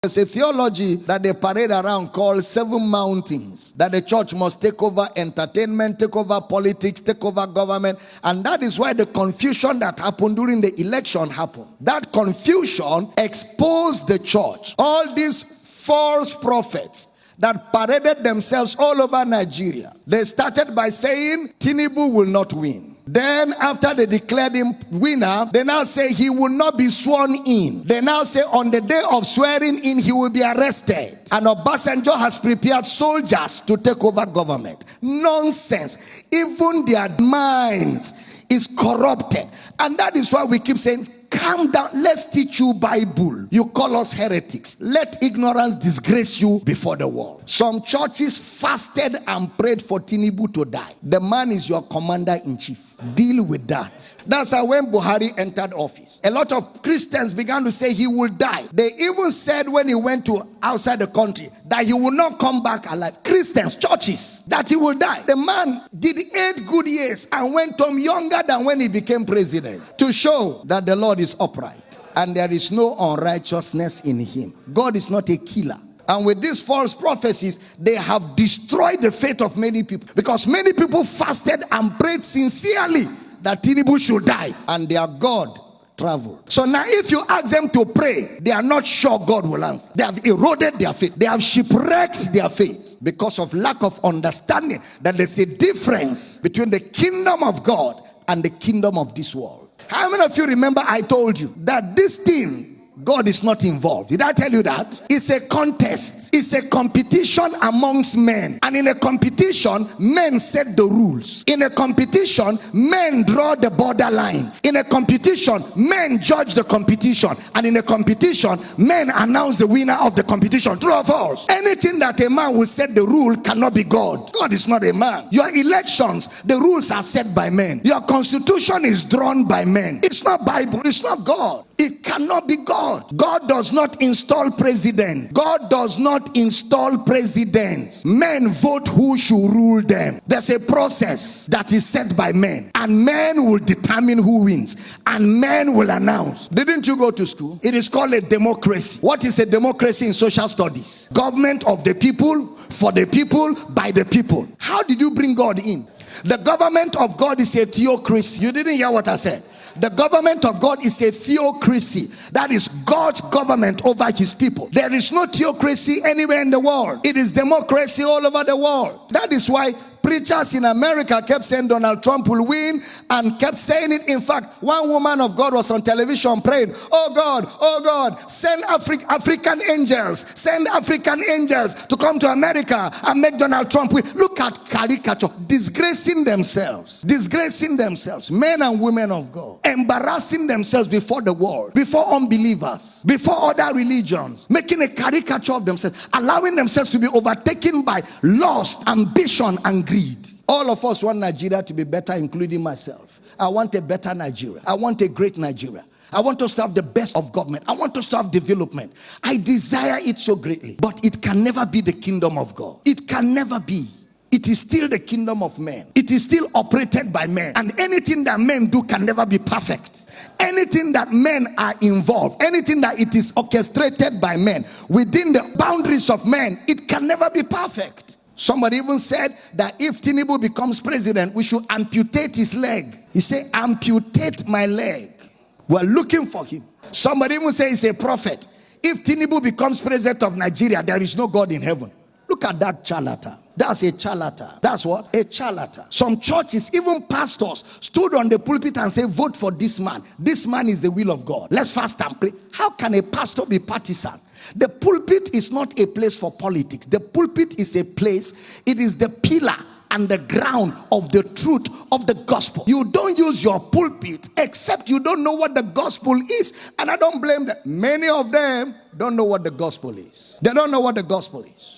There's a theology that they parade around called 7 mountains, that the church must take over entertainment, take over politics, take over government. And that is why the confusion that happened during the election happened. That confusion exposed the church. All these false prophets that paraded themselves all over Nigeria, they started by saying Tinubu will not win. Then after they declared him winner, they now say he will not be sworn in. They now say on the day of swearing in, he will be arrested. And Obasanjo has prepared soldiers to take over government. Nonsense. Even their minds is corrupted. And that is why we keep saying, calm down, let's teach you Bible. You call us heretics. Let ignorance disgrace you before the world. Some churches fasted and prayed for Tinubu to die. The man is your commander-in-chief. Deal with that. That's how when Buhari entered office, a lot of Christians began to say he will die. They even said when he went to outside the country that he will not come back alive. Christians, churches, that he will die. The man did 8 good years and went home younger than when he became president, to show that the Lord is upright and there is no unrighteousness in him. God is not a killer. And with these false prophecies, they have destroyed the faith of many people. Because many people fasted and prayed sincerely that Tinubu should die. And their God traveled. So now if you ask them to pray, they are not sure God will answer. They have eroded their faith. They have shipwrecked their faith because of lack of understanding that there's a difference between the kingdom of God and the kingdom of this world. How many of you remember I told you that this thing, God is not involved? Did I tell you that? It's a contest. It's a competition amongst men. And in a competition, men set the rules. In a competition, men draw the borderlines. In a competition, men judge the competition. And in a competition, men announce the winner of the competition. True or false? Anything that a man will set the rule cannot be God. God is not a man. Your elections, the rules are set by men. Your constitution is drawn by men. It's not Bible. It's not God. It cannot be God. God does not install presidents. God does not install presidents. Men vote who should rule them. There's a process that is set by men, and men will determine who wins, and men will announce. Didn't you go to school? It is called a democracy. What is a democracy in social studies? Government of the people, for the people, by the people. How did you bring God in? The government of God is a theocracy. You didn't hear what I said. The government of God is a theocracy. That is God's government over his people. There is no theocracy anywhere in the world. It is democracy all over the world. That is why preachers in America kept saying Donald Trump will win, and kept saying it. In fact, one woman of God was on television praying, oh God, send African angels to come to America and make Donald Trump win. Look at caricature, disgracing themselves, men and women of God, embarrassing themselves before the world, before unbelievers, before other religions, making a caricature of themselves, allowing themselves to be overtaken by lust, ambition, and greed. All of us want Nigeria to be better, including myself. I want a better Nigeria. I want a great Nigeria. I want us to have the best of government. I want us to have development. I desire it so greatly. But it can never be the kingdom of God. It can never be. It is still the kingdom of men. It is still operated by men. And anything that men do can never be perfect. Anything that men are involved, anything that it is orchestrated by men, within the boundaries of men, it can never be perfect. Somebody even said that if Tinubu becomes president, we should amputate his leg. He said, amputate my leg. We're looking for him. Somebody even said he's a prophet. If Tinubu becomes president of Nigeria, there is no God in heaven. Look at that charlatan. That's a charlatan. That's what? A charlatan. Some churches, even pastors, stood on the pulpit and said, vote for this man. This man is the will of God. Let's fast and pray. How can a pastor be partisan? The pulpit is not a place for politics. The pulpit is a place, it is the pillar and the ground of the truth of the gospel. You don't use your pulpit except you don't know what the gospel is. And I don't blame them. Many of them don't know what the gospel is. They don't know what the gospel is.